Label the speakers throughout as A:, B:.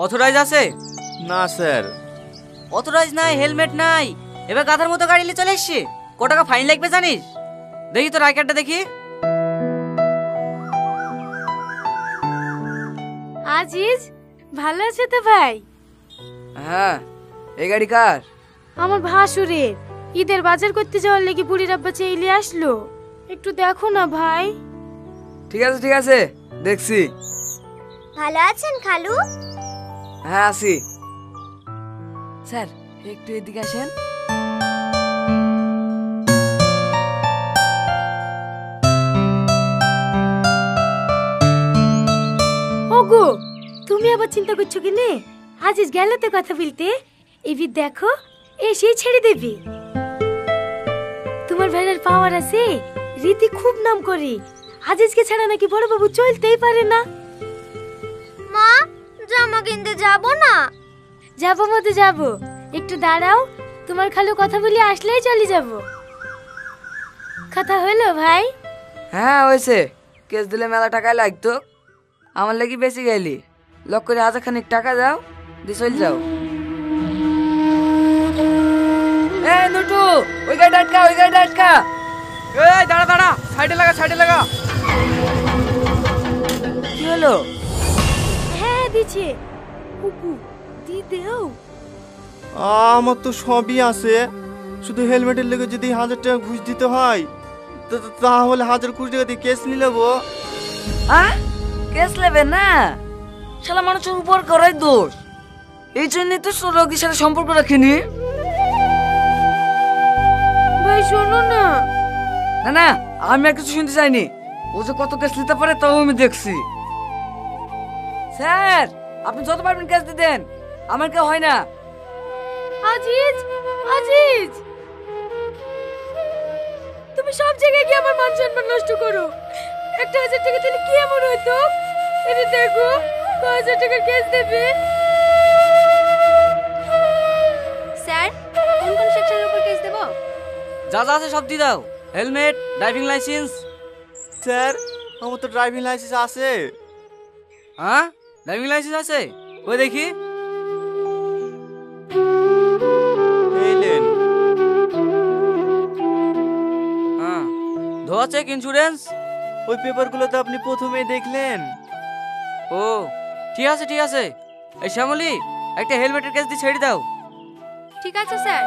A: Authorize আছে?
B: না sir.
A: Authorize নাই, হেলমেট নাই, এবার গাধার মতো গাড়ি নিয়ে চলে এসছে। ক টাকা ফাইন লাগবে জানিস? দেখি তোর আই কার্ডটা দেখি।
C: আজিজ ভালো আছে তো ভাই?
A: হ্যাঁ। এই গাড়ি কার?
C: আমার ভাসুরের। ঈদের বাজার করতে যাওয়ার লেগে বুড়ির আব্বা চাইলে আসলো, একটু দেখো না ভাই।
A: ঠিক আছে ঠিক আছে, দেখছি।
D: ভালো আছেন খালু?
A: হ্যাঁ আছি। স্যার একটু এদিকে আসেন।
C: ওগো, তুমি আবার চিন্তা করছো কি নে? আজিজ গেল তো কথা বলতে, এবার দেখো এসেই ছেড়ে দেবে। তোমার ভাইয়ের পাওয়ার আছে, রীতি খুব নাম করে। আজিজকে ছাড়া নাকি বড় বাবু চলতেই পারে না।
D: মা, জামা কিনতে যাব না?
C: যাবো মতো যাবো, একটু দাঁড়াও, তোমার খালু কথা বলে আসলেই চলে যাব। কথা হলো ভাই?
A: হ্যাঁ হয়েছে। কেস দিলে মেলা টাকা লাগতো, আমার লাগি বেশি গেলি। লক করে 1000 খানিক টাকা দাও, দিয়ে চল যাও। এই নুটু, ওই গাড়ি আটকা, ওই গাড়ি আটকা। এই দাঁড়া দাঁড়া, সাইডে লাগা, সাইডে লাগা। কি হলো?
C: হ্যাঁ দিছে। কুকু দি দেও।
B: আমার তো সবই আছে, শুধু হেলমেটের লেগে যদি 1000 টাকা ঘুষ দিতে হয় তাহলে 1020 টাকা দিয়ে কেস নিয়ে নেবো।
A: কেস নেবে না? শালা মানুষের উপর করাই দোষ, এই জন্যই তো রোগীর সাথে সম্পর্ক রাখিনি।
C: ভাই শোনো না।
A: না না, আমি আর কিছু শুনতে চাইনি। ও যে কত কেস নিতে পারে তাও আমি দেখছি। স্যার আপনি যত পারবেন কেস দিয়ে দেন, আমার কেউ হয় না।
C: আজিজ, আজিজ, তুমি সব জায়গায় গিয়ে আমার মান সম্মান নষ্ট করো। 1000 টাকা দিলে কি এমন হতো? এটা দেখো, 1000 টাকার কেস দেবে।
D: স্যার, কোন কোন সেকশনের উপর কেস দেব?
A: যা যা আছে সব দিয়ে দাও। Helmet, driving licence.
B: স্যার আমার তো ড্রাইভিং লাইসেন্স আছে।
A: হ্যাঁ ড্রাইভিং লাইসেন্স আছে? ওই দেখি।
B: এই নেন।
A: হ্যাঁ, ধোয়া চেক, ইন্স্যুরেন্স।
B: ওই পেপারগুলো তো আপনি প্রথমেই দেখলেন।
A: ও ঠিক আছে ঠিক আছে। এই শ্যামলী, একটা হেলমেটের কেস দিয়ে ছেড়ে দাও।
D: ঠিক আছে স্যার।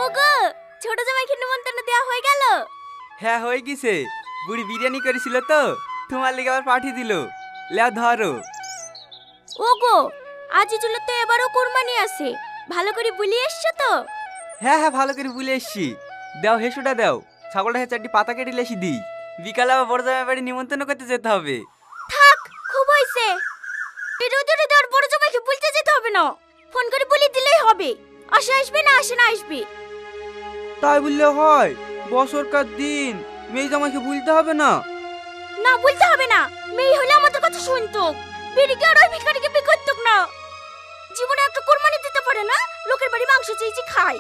D: ওগো, ছোট জামাইকে নিমন্ত্রণ দেওয়া হয়ে গেল?
E: হ্যাঁ হয়ে গেছে, বুড়ি বিরিয়ানি করেছিল তো, তোমার লিগে আবার পাঠিয়ে দিল। লেও ধরো।
D: ওগো, আজিজুল তো এবারও কুরবানি আছে, ভালো করে বলি এসছো তো?
E: হ্যাঁ হ্যাঁ ভালো করে বলে এসছি। দাও হেসুটা দাও, ছাগলটা 4টি পাতা কেটে লেসি দিই। বিকালে আবার বড় জামাই বাড়ি নিমন্ত্রণ করতে যেতে হবে।
D: থাক, খুব হইছে। এই রোদরে তোর বড় জামাইকে বলতে যেতে হবে না, ফোন করে বলে দিলেই হবে। আসে আসবে না আসে না আসবে।
E: তাই বললে হয়? বছরকার দিন মেয়ে জামাইকে বলতে হবে না?
D: না বলতে হবে না, মেয়ে হলে আমাদের কথা শুনতো। বেরিকে আর ওই ভিখারিকে বিয়ে করতো না। জীবনে একটা কুরবানি দিতে পারে না, লোকের বাড়ি মাংস চেয়েছি খাই।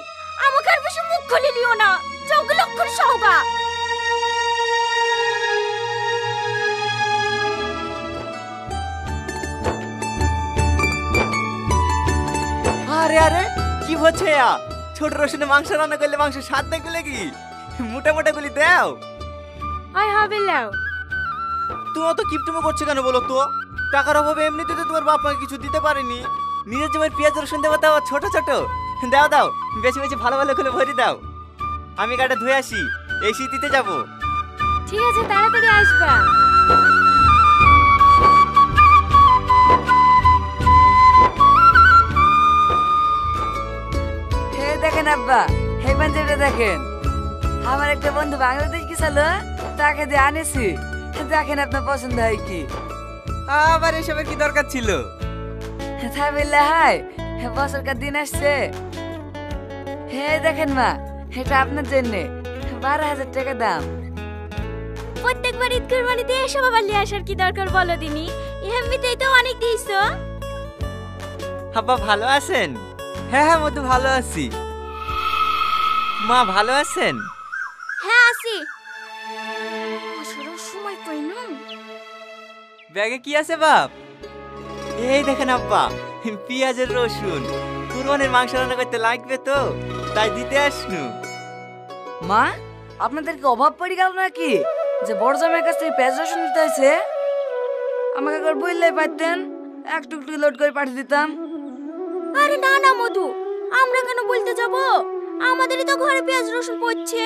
D: আমাকে আর বেশি মুখ খুলে নিও না, চৌকে লক্ষণ সহগা।
B: আরে আরে কি হচ্ছে? ছোট রসুনে মাংস রান্না করলে মাংস স্বাদ দেখবে কি? মোটা মোটা গুলি দাও।
C: আয় হবে লাও।
B: তুমি অত কিপটুমো করছো কেন বলো তো? টাকার অভাবে এমনিতে তো তোমার বাপ মাকে কিছু দিতে পারেনি। নিজের জমির পেঁয়াজ রসুন দেবো, তাও ছোট ছোট। দাও দাও, বেশি বেশি ভালো ভালো করে ভরে দাও। আমি গাড়িটা ধুয়ে আসি, এই শীত দিতে যাবো।
C: ঠিক আছে, তাড়াতাড়ি আসবা।
A: হে দেখেন আব্বা, হে পাঞ্জাবিটা দেখেন। আমার একটা বন্ধু বাংলাদেশ গেছিল, তাকে দিয়ে আনেছি। দেখেন আপনার পছন্দ হয় কি?
E: আবার এসবের কি দরকার ছিল?
A: তাই বললে হয়? বছরকার দিন আসছে। হে দেখেন মা, এটা আপনার জন্য, 12,000 টাকা দাম।
D: প্রত্যেকবার ঈদ কুরবানিতে এসব আবার নিয়ে আসার কি দরকার বলো দিনি? এমনিতেই তো অনেক দিয়েছো।
B: আব্বা ভালো আছেন?
E: হ্যাঁ হ্যাঁ মধু ভালো আছি।
B: মা ভালো আছেন?
D: হ্যাঁ আছি। আসলে সময় পাই না।
E: ব্যাগে কি আছে বাপ?
B: এই দেখেন আব্বা, পেঁয়াজের রসুন কুরবানির মাংস রান্না করতে লাগবে তো, তাই দিতে আসনু।
A: মা, আপনাদের কি অভাব পড়ে গেল নাকি যে বড় জামাইয়ের কাছ থেকে পেঁয়াজ রসুন নিতে হয়েছে? আমাকে একবার বললেই পারতেন, একটু একটু লোড করে পাঠিয়ে দিতাম।
D: আরে না না মধু, আমরা কেন বলতে যাব? আমাদেরই তো ঘরে পেঁয়াজ রসুন পড়ছে।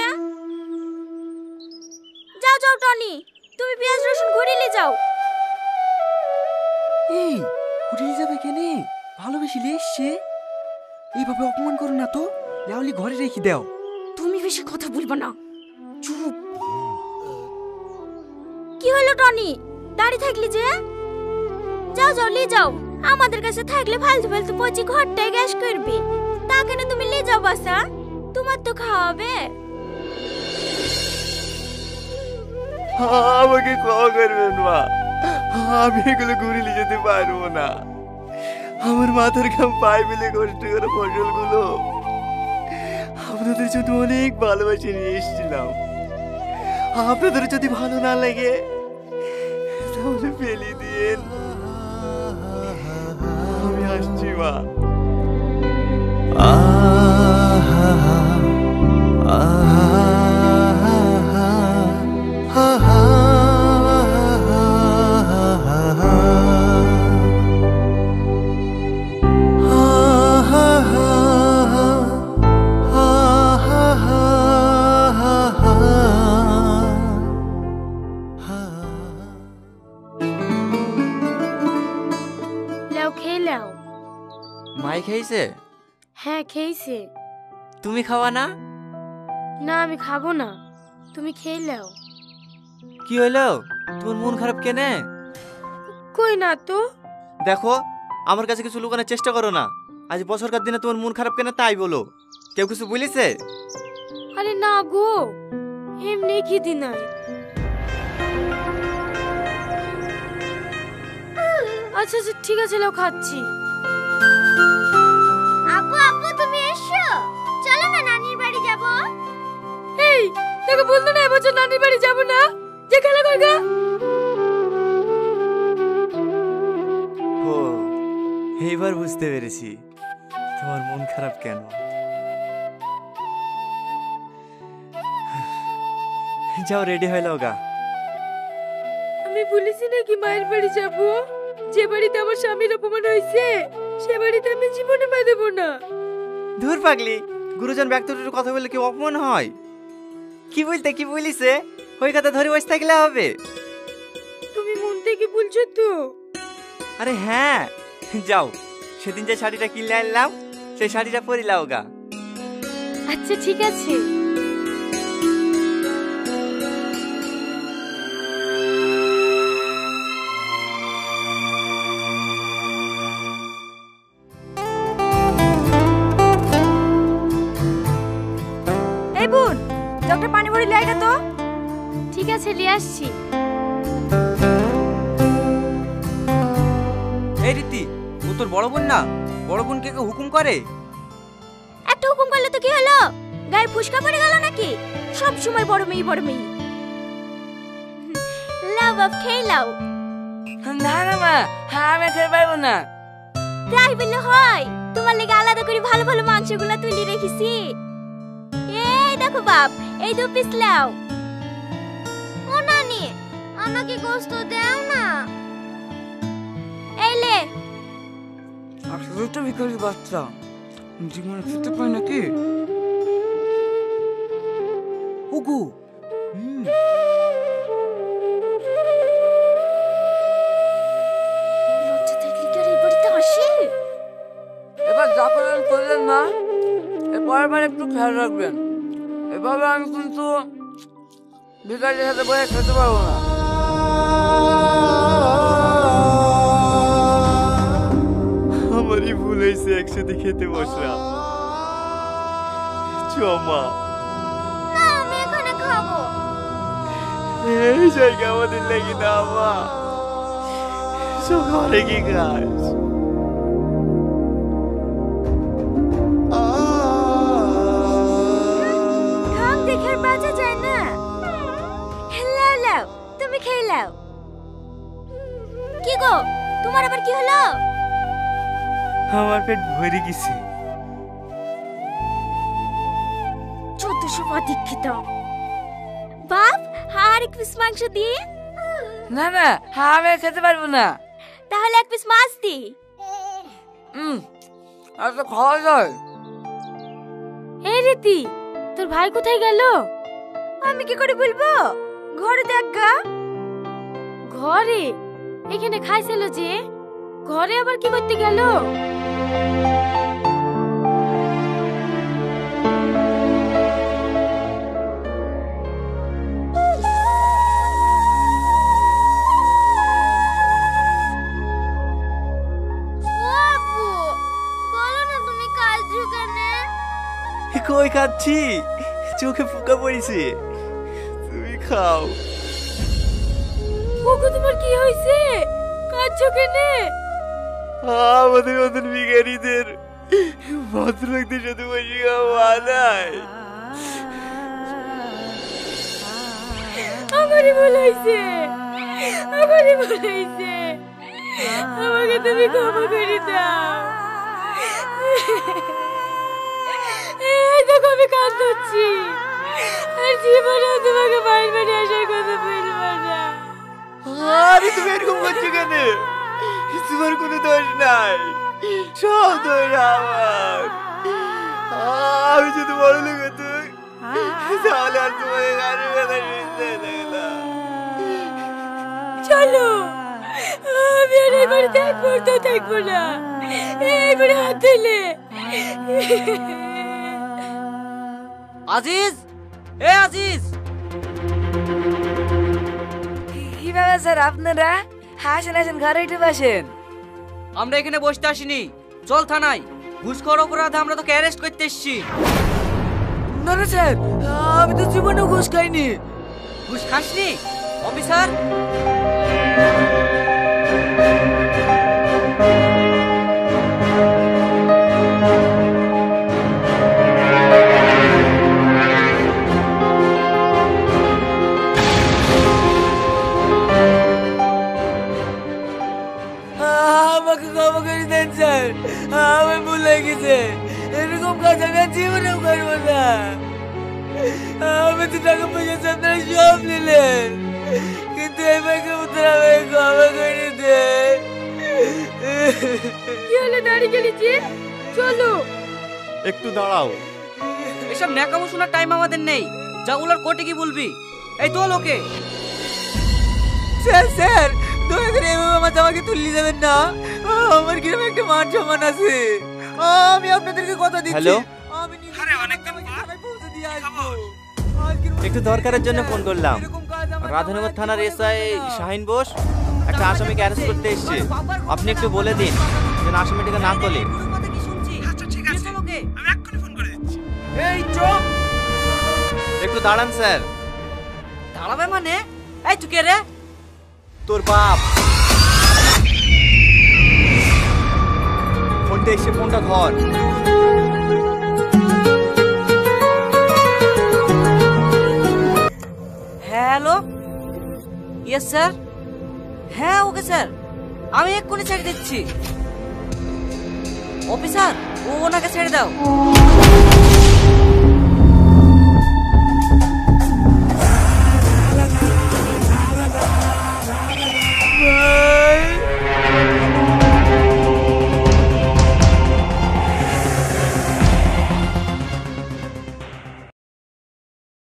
D: যাও যাও টনি, তুমি পেঁয়াজ রসুন ঘুরে নিয়ে যাও।
E: এই ঘুরিয়ে যাবে কেনে? ভালোবেসে নিয়ে এসছে, এইভাবে অপমান করো না তো, লাউলি ঘরে রেখে দাও।
D: তুমি বেশি কথা বলবে না, চুপ। কি হলো টনি, দাঁড়িয়ে থাকলি যে? যাও যাও নিয়ে যাও, আমাদের কাছে থাকলে ফালতু ফালতু পচি ঘরটায় গ্যাস করবে। তা কেন তুমি নিয়ে যাও বাসা, তোমার তো খাওয়াবে।
B: আমাকে ক্ষমা করবেন মা, আমি এগুলো ঘুরে নিয়ে যেতে পারবো না। আমার মাথার ঘাম পায়ে মিলে কষ্ট করে ফসলগুলো আপনাদের জন্য অনেক ভালোবাসে নিয়ে এসেছিলাম। আপনাদের যদি ভালো না লাগে তাহলে ফেলে দিন, আমি আসছি মা।
C: লাও খেয়ে লাও।
B: মাই খেয়েছে?
C: হ্যাঁ খেয়েছে।
B: তুমি খাওয়া না?
C: না আমি খাবো না, তুমি খেয়ে লাও।
B: কি হলো, তোমার মন খারাপ কেনে?
C: কই না তো।
B: দেখো, আমার কাছে কিছু লুকানোর চেষ্টা করো না। আজ বছরকার দিনে তোমার মন খারাপ কেন তাই বলো। কেউ কিছু বলেছে?
C: আরে না গো, এমনি খিদি নাই। আচ্ছা আচ্ছা ঠিক আছে, লাও খাচ্ছি।
D: আপু আপু তুমি এসো, চলো না নানির বাড়ি যাব।
C: এই তোকে বলতো না এবছর নানির বাড়ি যাব না, যে খেলা করগা।
B: ও, এইবার বুঝতে পেরেছি তোমার মন খারাপ কেন। যাও রেডি হয়ে যাও গা।
C: আমি বলেছি নাকি মায়ের বাড়ি যাব? যে বাড়িতে আমার স্বামীর অপমান হয়েছে সে বাড়িতে আমি জীবনে পা দেবো না।
B: ধুর পাগলি, গুরুজন ব্যক্তির কথা বললে কি অপমান হয়? কি বলতে কি বলিছে, ওই কথা ধরে বসে থাকলে হবে?
C: তুমি মন থেকে বলছো তো?
B: আরে হ্যাঁ, যাও সেদিন যে শাড়িটা কিনলে আনলাম সেই শাড়িটা পরে লাও গা।
C: আচ্ছা ঠিক আছে।
A: এই বোন, ডক্টর পানি ভরি লাইগা তো।
C: ঠিক আছে নিয়ে আসছি।
E: এই রীতি, ও তোর বড় বোন না? বড় বোন কে হুকুম করে?
D: একটা হুকুম করলে তো কি হলো, গায়ে ফুসকা পড়ে গেল নাকি? সব সময় বড় মেয়ে বড় মেয়ে। লাও বাপ খেয়ে লাও।
A: না না মা, আমি খেতে পারবো না।
D: তাই বললে হয়, তোমার লেগে আলাদা করে ভালো ভালো মাংসগুলো তুলে রেখেছি। এই দেখো বাপ, এই 2 পিস লাও। ও নানি, আমাকে গোশত দাও না। এই লে।
E: আসলে তো ভিখারি বাচ্চা, জীবনে খেতে পায় নাকি? ওগো
D: লজ্জা থাকলে কি আর এই বাড়িতে আসে?
A: এবার যা করেন করলেন না, এরপর একটু খেয়াল রাখবেন। এভাবে আমি কিন্তু ভিখারির সাথে বসে খেতে পারবো না।
B: আমারই ভুল হয়েছে, একসাথে খেতে বসলাম। মা,
D: না আমি এখানে খাবো।
B: এই জায়গা আমাদের লেগে না মা, সকালে কি কাজ?
D: ঢং দেখে আর বাঁচা যায় না। লাও। কি গো, তোমার আবার কি হলো?
B: আমার পেট ভরে গেছে।
D: 1400 অধিক্ষিত। বাপ, আর এক পিস মাংস দি।
A: না না, আমি আর খেতে পারবো না।
D: তাহলে এক পিস মাছ দি।
A: আর তো খাওয়া যায়।
C: এই রীতি, তোর ভাই কোথায় গেল?
D: আমি কি করে বলবো? ঘরে দেখ গা।
C: ঘরে? এখানে খাইছিল যে, ঘরে আবার কি করতে গেল?
B: কই খাচ্ছি, চোখে ফুকা পড়েছে। তুমি খাও।
C: ওগো, তোমার কি হয়েছে? কাঁদছো কেনে?
B: আমাদের মতন ভিখারিদের ভদ্রলোকদের সাথে বসে খাওয়া নাই।
C: আমারই ভুল হয়েছে, আমারই ভুল হয়েছে। আমাকে তুমি ক্ষমা করে দাও। এই দেখো আমি কাঁদছি, আর জীবনেও তোমাকে বাইরে বাড়ি আসার কথা বলবো না।
B: আরে তুমি এরকম করছো কেন? তোমার কোনো দোষ নাই, সব দোষ আমার। আমি যদি বড় লোক হতাম তাহলে আর তোমাকে কারোর কথা শুনতে লাগলাম।
C: চলো, আমি আর এই বাড়িতে এক মুহূর্ত থাকবো না। এই বাড়ি হাত দিলে।
E: আজিজ, এ আজিজ,
A: কি ব্যাপার স্যার আপনারা? আসেন আসেন, ঘরে উঠে বসেন।
E: আমরা এখানে বসতে আসিনি, চল থানায়। ঘুষখোর অপরাধে আমরা তোকে অ্যারেস্ট করতে এসেছি।
A: না না স্যার, আমি তো জীবনেও ঘুষ খাইনি।
E: ঘুষ খাসনি অফিসার?
A: আমাকে ক্ষমা করে দেন স্যার, আমি ভুল হয়ে গেছে। এরকম কাজ আমি আর জীবনেও করবো না। আমি তো টাকা পয়সা আপনারা সব নিলেন, কিন্তু এবারকে উত্তর আমাকে ক্ষমা করে দেন।
C: কি হলো, দাঁড়িয়ে গেলি যে? চলো।
B: একটু দাঁড়াও।
E: এসব ন্যাকামো শোনার টাইম আমাদের নেই। যা বলার কোর্টে কি বলবি? এই তো লোকে।
A: স্যার স্যার, দয়া করে এভাবে আমার জামাকে তুলে যাবেন না। আমার গ্রামে একটা মান সম্মান আছে। আমি আপনাদেরকে কথা দিচ্ছি।
B: হ্যালো?
A: আমি নিজে অনেকদিন থানায় পৌঁছে দিয়ে আসবো।
B: একটু দরকারের জন্য ফোন করলাম।
A: এরকম কাজ আমার
B: রাধানগর থানার
A: জীবনে
B: এসআই
A: করবো না।
B: শাহিন বোস একটা আসামিকে অ্যারেস্ট করতে এসেছে। আপনি একটু বলে দিন যেন আসামিটাকে না তোলে।
E: আচ্ছা ঠিক আছে, আমি এক্ষুনি ফোন করে দিচ্ছি।
A: এই চোখ,
B: একটু দাঁড়ান স্যার।
E: দাঁড়াবে মানে? এই তুই কে রে?
B: তোর বাপ। ফোনটা এসে ফোনটা ধর।
E: Hello, yes sir. হ্যাঁ ওকে স্যার, আমি এক্ষুনি ছেড়ে দিচ্ছি। অফিসার, ওনাকে ছেড়ে দাও।